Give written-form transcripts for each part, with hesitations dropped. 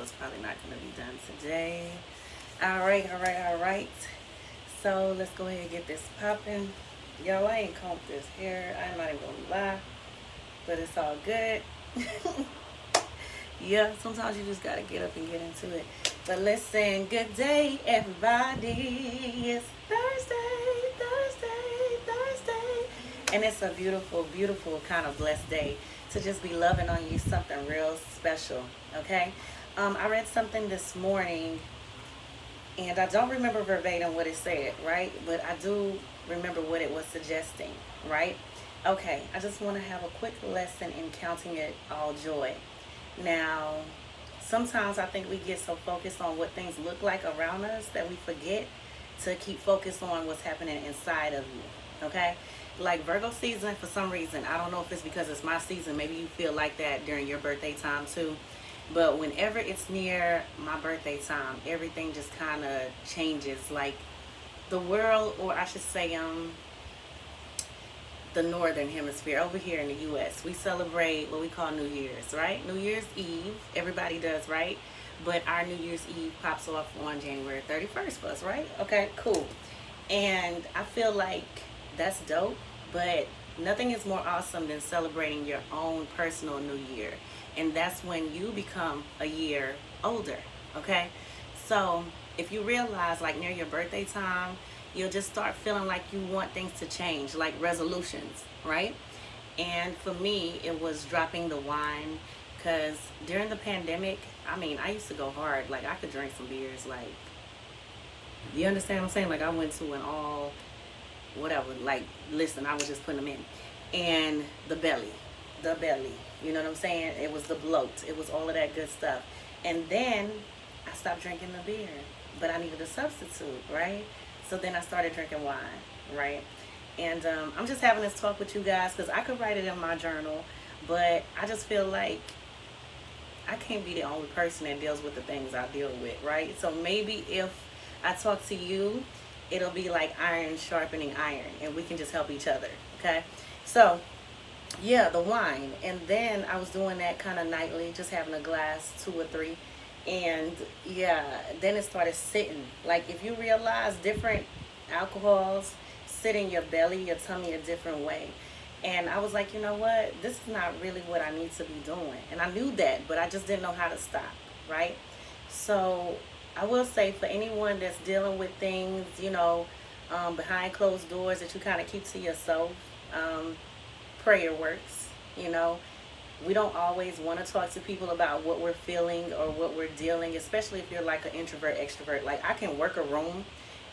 is probably not going to be done today. All right, all right, all right. So let's go ahead and get this popping. Y'all, I ain't combed this hair. I'm not even going to lie, but it's all good. Yeah, sometimes you just got to get up and get into it. But listen, good day, everybody. It's Thursday, Thursday, Thursday. And it's a beautiful, beautiful kind of blessed day to just be loving on you something real special, okay? I read something this morning, and I don't remember verbatim what it said, right? But I do remember what it was suggesting, right? Okay, I just want to have a quick lesson in counting it all joy. Now, sometimes I think we get so focused on what things look like around us that we forget to keep focused on what's happening inside of you, okay? Like Virgo season, for some reason, I don't know if it's because it's my season, maybe you feel like that during your birthday time too, but whenever it's near my birthday time, everything just kind of changes. Like the world, or I should say the northern hemisphere over here in the US, we celebrate what we call New Year's, right? New Year's Eve, everybody does, right? But our New Year's Eve pops off on January 31st for us, right? Okay, cool. And I feel like that's dope, but nothing is more awesome than celebrating your own personal New Year. And that's when you become a year older, okay? So if you realize, like near your birthday time, you'll just start feeling like you want things to change, like resolutions, right? And for me, it was dropping the wine, because during the pandemic, I mean, I used to go hard. Like I could drink some beers, like, you understand what I'm saying? Like I went to an all, whatever, like, listen, I was just putting them in. And the belly, you know what I'm saying? It was the bloat, it was all of that good stuff. And then I stopped drinking the beer, but I needed a substitute, right? So then I started drinking wine, right? And I'm just having this talk with you guys because I could write it in my journal, but I just feel like I can't be the only person that deals with the things I deal with, right? So maybe if I talk to you, it'll be like iron sharpening iron, and we can just help each other, okay? So yeah, the wine. And then I was doing that kind of nightly, just having a glass, two or three. And yeah, then it started sitting. Like if you realize different alcohols sit in your belly, your tummy a different way. And I was like, you know what? This is not really what I need to be doing. And I knew that, but I just didn't know how to stop, right? So I will say, for anyone that's dealing with things, behind closed doors that you kind of keep to yourself, prayer works, you know. We don't always want to talk to people about what we're feeling or what we're dealing, especially if you're like an introvert, extrovert. Like I can work a room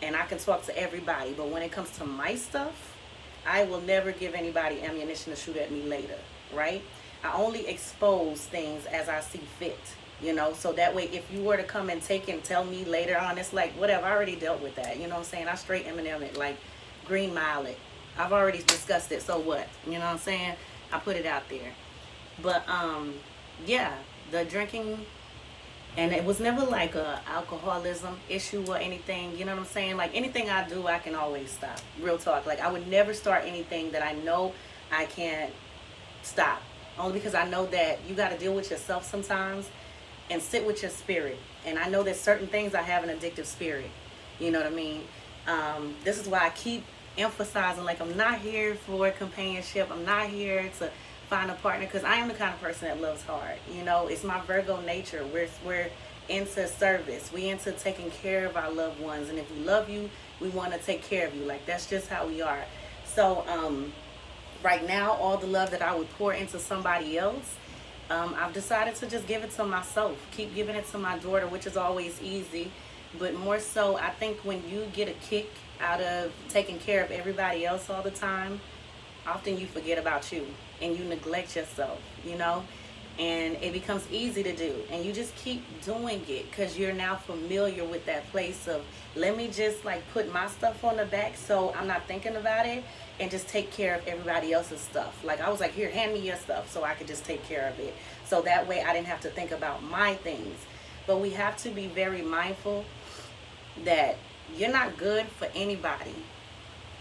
and I can talk to everybody, but when it comes to my stuff, I will never give anybody ammunition to shoot at me later, right? I only expose things as I see fit, so that way if you were to come and take and tell me later on, it's like, whatever, I already dealt with that, you know what I'm saying? I straight Eminem it, like Green Mile it. I've already discussed it, so what? You know what I'm saying? I put it out there. But yeah, the drinking, and it was never like a alcoholism issue or anything, you know what I'm saying? Like anything I do, I can always stop. Real talk. Like I would never start anything that I know I can't stop. Only because I know that you got to deal with yourself sometimes and sit with your spirit. And I know that certain things, I have an addictive spirit. You know what I mean? This is why I keep emphasizing, like, I'm not here for companionship. I'm not here to find a partner, because I am the kind of person that loves hard. It's my Virgo nature. We're into service. We into taking care of our loved ones, and if we love you, we want to take care of you. Like that's just how we are. So right now, all the love that I would pour into somebody else, I've decided to just give it to myself. Keep giving it to my daughter, which is always easy, but more so, I think when you get a kick out of taking care of everybody else all the time, often you forget about you and you neglect yourself, and it becomes easy to do, and you just keep doing it because you're now familiar with that place of, let me just like put my stuff on the back so I'm not thinking about it, and just take care of everybody else's stuff. Like I was like, here, hand me your stuff so I could just take care of it, so that way I didn't have to think about my things. But we have to be very mindful that you're not good for anybody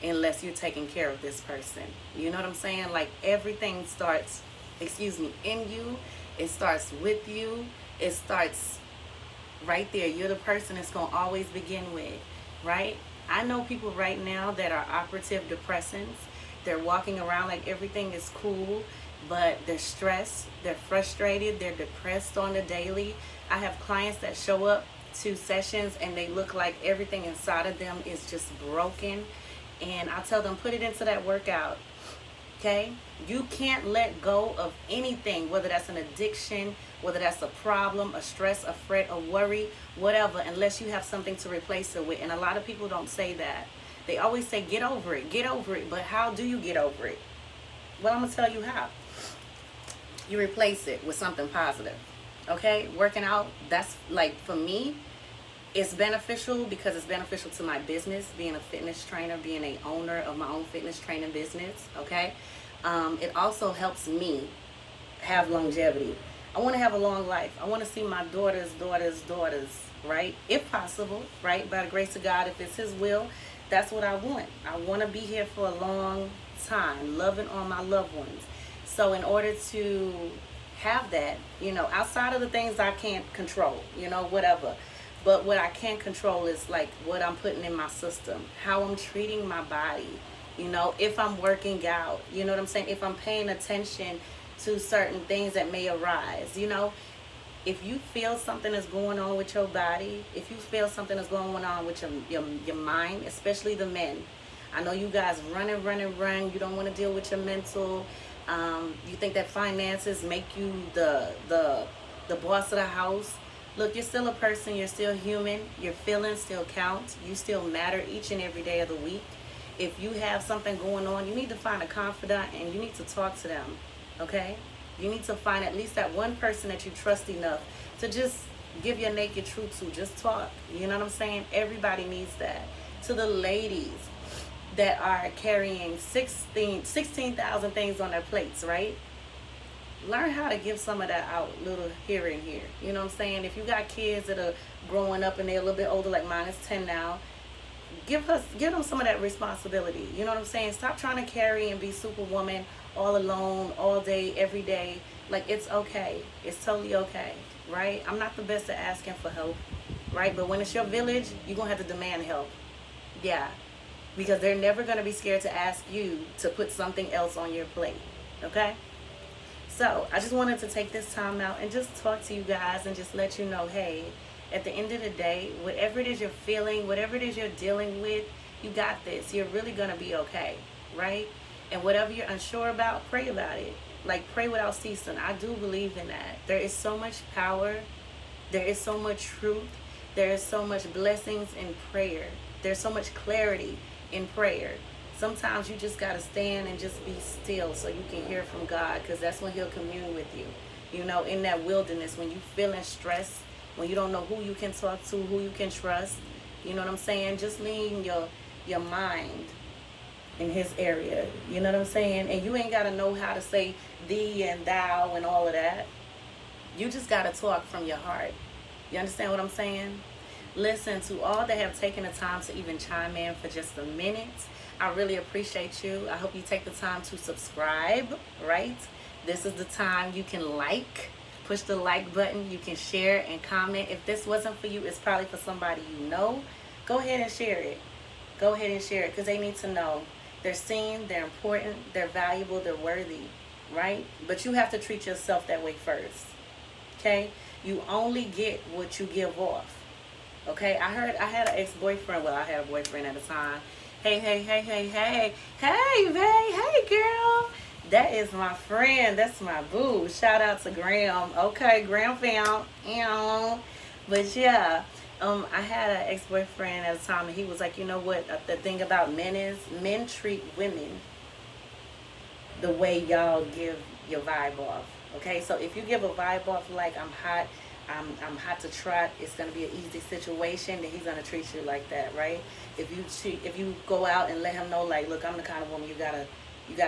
unless you're taking care of this person. You know what I'm saying? Like everything starts, in you. It starts with you. It starts right there. You're the person it's going to always begin with, right? I know people right now that are operative depressants. They're walking around like everything is cool, but they're stressed, they're frustrated, they're depressed on the daily. I have clients that show up to sessions and they look like everything inside of them is just broken. And I tell them, put it into that workout. Okay? You can't let go of anything, whether that's an addiction, whether that's a problem, a stress, a fret, a worry, whatever, unless you have something to replace it with. And a lot of people don't say that. They always say, get over it, get over it. But how do you get over it? Well, I'm going to tell you how. You replace it with something positive. Okay? Working out, that's like, for me, it's beneficial because it's beneficial to my business, being a fitness trainer, being a owner of my own fitness training business, okay? It also helps me have longevity. I want to have a long life. I want to see my daughters, right? If possible, right? By the grace of God, if it's His will, that's what I want. I want to be here for a long time, loving on my loved ones. So in order to have that, outside of the things I can't control, whatever. But what I can control is like what I'm putting in my system, how I'm treating my body, if I'm working out, you know what I'm saying? If I'm paying attention to certain things that may arise, if you feel something is going on with your body, if you feel something is going on with your mind, especially the men. I know you guys run. You don't want to deal with your mental. You think that finances make you the boss of the house. Look, you're still a person, you're still human, your feelings still count, you still matter each and every day of the week. If you have something going on, you need to find a confidant and you need to talk to them, okay? You need to find at least that one person that you trust enough to just give your naked truth to, just talk, you know what I'm saying? Everybody needs that. To the ladies that are carrying 16,000 things on their plates, right? Learn how to give some of that out, little here and here. You know what I'm saying? If you got kids that are growing up and they're a little bit older, like mine is 10 now, give them some of that responsibility. You know what I'm saying? Stop trying to carry and be superwoman all alone, all day, every day. Like, it's okay. It's totally okay, right? I'm not the best at asking for help, right? But when it's your village, you're going to have to demand help. Yeah. Because they're never going to be scared to ask you to put something else on your plate, okay? So I just wanted to take this time out and just talk to you guys and just let you know, hey, at the end of the day, whatever it is you're feeling, whatever it is you're dealing with, you got this. You're really going to be okay, right? And whatever you're unsure about, pray about it. Like, pray without ceasing. I do believe in that. There is so much power. There is so much truth. There is so much blessings in prayer. There's so much clarity in prayer. Sometimes you just got to stand and just be still so you can hear from God, because that's when He'll commune with you. In that wilderness, when you feeling stressed, when you don't know who you can talk to, who you can trust, you know what I'm saying? Just lean your mind in His area. You know what I'm saying? And you ain't got to know how to say thee and thou and all of that. You just got to talk from your heart. You understand what I'm saying? Listen, to all that have taken the time to even chime in for just a minute, I really appreciate you. I hope you take the time to subscribe, right? This is the time you can push the like button. You can share and comment. If this wasn't for you, it's probably for somebody you know. Go ahead and share it. Go ahead and share it, because they need to know. They're seen, they're important, they're valuable, they're worthy, right? But you have to treat yourself that way first, okay? You only get what you give off, okay? I had an ex-boyfriend. Well, I had a boyfriend at the time. Hey, girl. That is my friend. That's my boo. Shout out to Graham. Okay, Graham found. But yeah, I had an ex-boyfriend at the time, and he was like, you know what? The thing about men is, men treat women the way y'all give your vibe off. Okay, so if you give a vibe off like I'm hot, I'm hot to trot, it's gonna be an easy situation, then he's gonna treat you like that, right? If you go out and let him know, like, look, I'm the kind of woman you gotta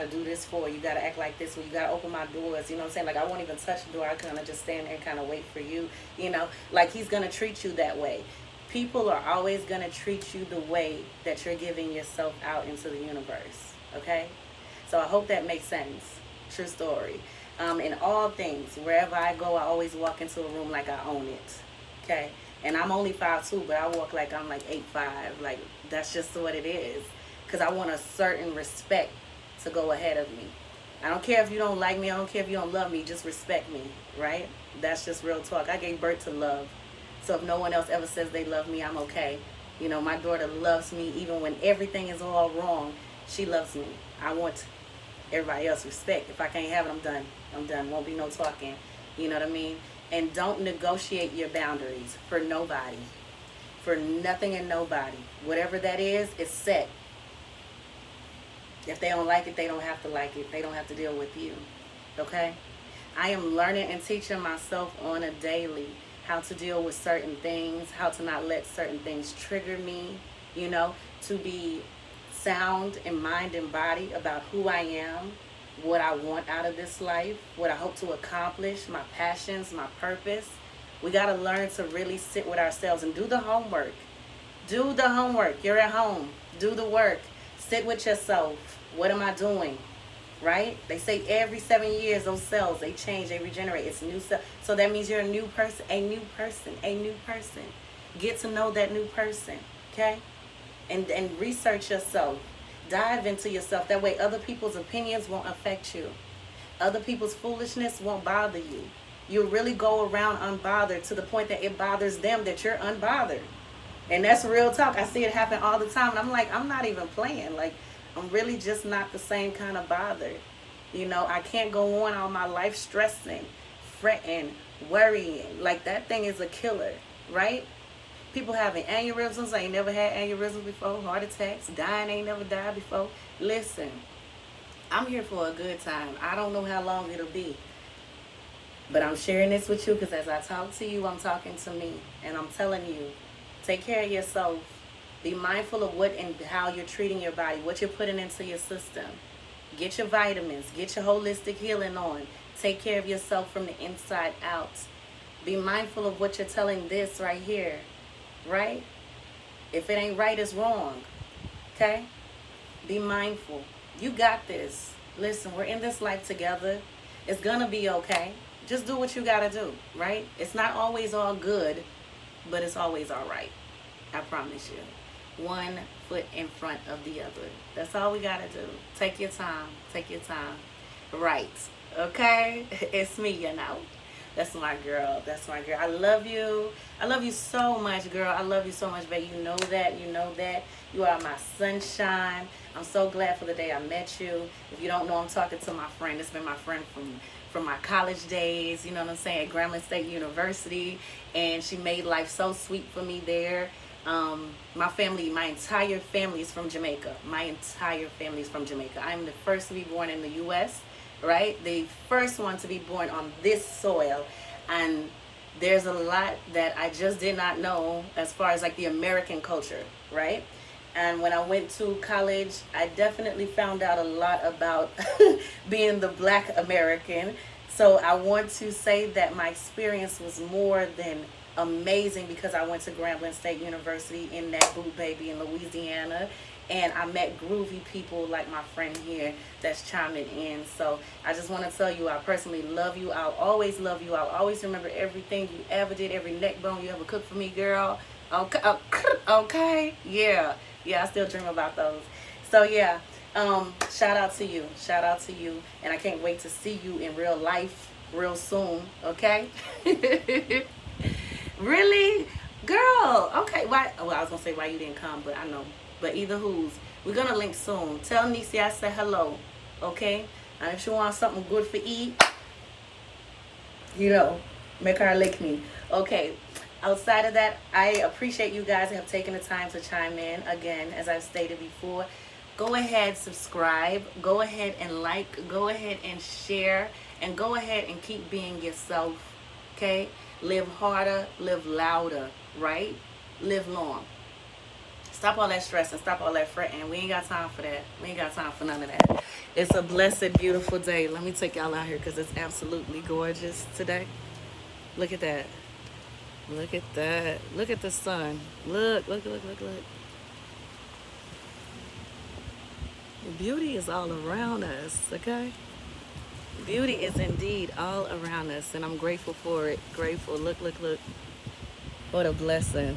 do this for, you gotta act like this, you gotta open my doors, you know what I'm saying? Like, I won't even touch the door, I kind of just stand there and kind of wait for you, like, he's gonna treat you that way. People are always gonna treat you the way that you're giving yourself out into the universe, okay? So I hope that makes sense. True story. In all things, wherever I go, I always walk into a room like I own it, okay? And I'm only 5'2", but I walk like I'm like 8'5". Like, that's just what it is. Because I want a certain respect to go ahead of me. I don't care if you don't like me. I don't care if you don't love me. Just respect me, right? That's just real talk. I gave birth to love. So if no one else ever says they love me, I'm okay. You know, my daughter loves me even when everything is all wrong. She loves me. I want everybody else respect. If I can't have it, I'm done. I'm done. Won't be no talking. You know what I mean? And don't negotiate your boundaries for nobody. For nothing and nobody. Whatever that is, it's set. If they don't like it, they don't have to like it. They don't have to deal with you. Okay? I am learning and teaching myself on a daily how to deal with certain things, how to not let certain things trigger me, you know, to be sound in mind and body about who I am, what I want out of this life, what I hope to accomplish, my passions, my purpose. We got to learn to really sit with ourselves and do the homework. Do the homework. You're at home. Do the work. Sit with yourself. What am I doing? Right? They say every 7 years those cells, they change, they regenerate. It's a new cell. So that means you're a new person, a new person, a new person. Get to know that new person. Okay? And research yourself. Dive into yourself. That way other people's opinions won't affect you. Other people's foolishness won't bother you. You'll really go around unbothered to the point that it bothers them that you're unbothered. And that's real talk. I see it happen all the time. And I'm like, I'm not even playing. Like, I'm really just not the same kind of bothered. You know, I can't go on all my life stressing, fretting, worrying. Like, that thing is a killer, right? People having aneurysms. I ain't never had aneurysms before. Heart attacks. Dying, ain't never died before. Listen, I'm here for a good time. I don't know how long it'll be. But I'm sharing this with you because as I talk to you, I'm talking to me. And I'm telling you, take care of yourself. Be mindful of what and how you're treating your body, what you're putting into your system. Get your vitamins. Get your holistic healing on. Take care of yourself from the inside out. Be mindful of what you're telling this right here. Right? If it ain't right, it's wrong. Okay? Be mindful. You got this. Listen, we're in this life together. It's going to be okay. Just do what you got to do. Right? It's not always all good, but it's always all right. I promise you. One foot in front of the other. That's all we got to do. Take your time. Take your time. Right. Okay? It's me, you know. That's my girl. That's my girl. I love you. I love you so much, girl. I love you so much, babe. You know that. You know that. You are my sunshine. I'm so glad for the day I met you. If you don't know, I'm talking to my friend. It's been my friend from my college days, you know what I'm saying, at Grambling State University. And she made life so sweet for me there. My family, my entire family is from Jamaica. My entire family is from Jamaica. I'm the first to be born in the U.S., right? The first one to be born on this soil. And there's a lot that I just did not know as far as like the American culture, right? And when I went to college, I definitely found out a lot about being the Black American. So I want to say that my experience was more than amazing because I went to Grambling State University in that boo baby in Louisiana. And I met groovy people like my friend here that's chiming in. So I just want to tell you, I personally love you. I'll always love you. I'll always remember everything you ever did, every neck bone you ever cooked for me, girl. Okay, okay, yeah, I still dream about those. So yeah, shout out to you, and I can't wait to see you in real life real soon. Okay. Really, girl? Okay, why? Well, I was gonna say why you didn't come, but I know. But either who's, we're gonna link soon. Tell Niecy I said hello, okay? And if she wants something good for eat, you know, make her link me. Okay. Outside of that, I appreciate you guys have taken the time to chime in. Again, as I've stated before, go ahead, subscribe, go ahead and like, go ahead and share, and go ahead and keep being yourself, okay? Live harder, live louder, right? Live long. Stop all that stress and stop all that fretting. We ain't got time for that. We ain't got time for none of that. It's a blessed, beautiful day. Let me take y'all out here because it's absolutely gorgeous today. Look at that. Look at that. Look at the sun. Look. Beauty is all around us, okay? Beauty is indeed all around us, and I'm grateful for it. Grateful. Look. What a blessing.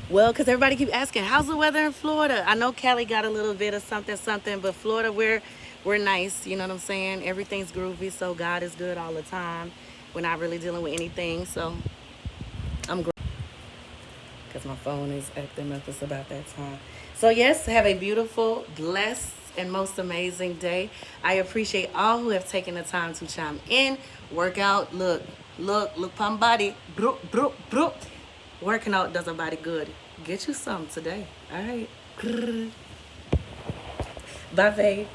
Well, because everybody keep asking, how's the weather in Florida? I know Cali got a little bit of something, something, but Florida, we're nice. You know what I'm saying? Everything's groovy, so God is good all the time. We're not really dealing with anything, so I'm grateful because my phone is acting up. It's about that time. So yes, have a beautiful, blessed, and most amazing day. I appreciate all who have taken the time to chime in, work out, look, pump body, brook, brook, brook. Working out does a body good. Get you some today. All right. Bye, babe.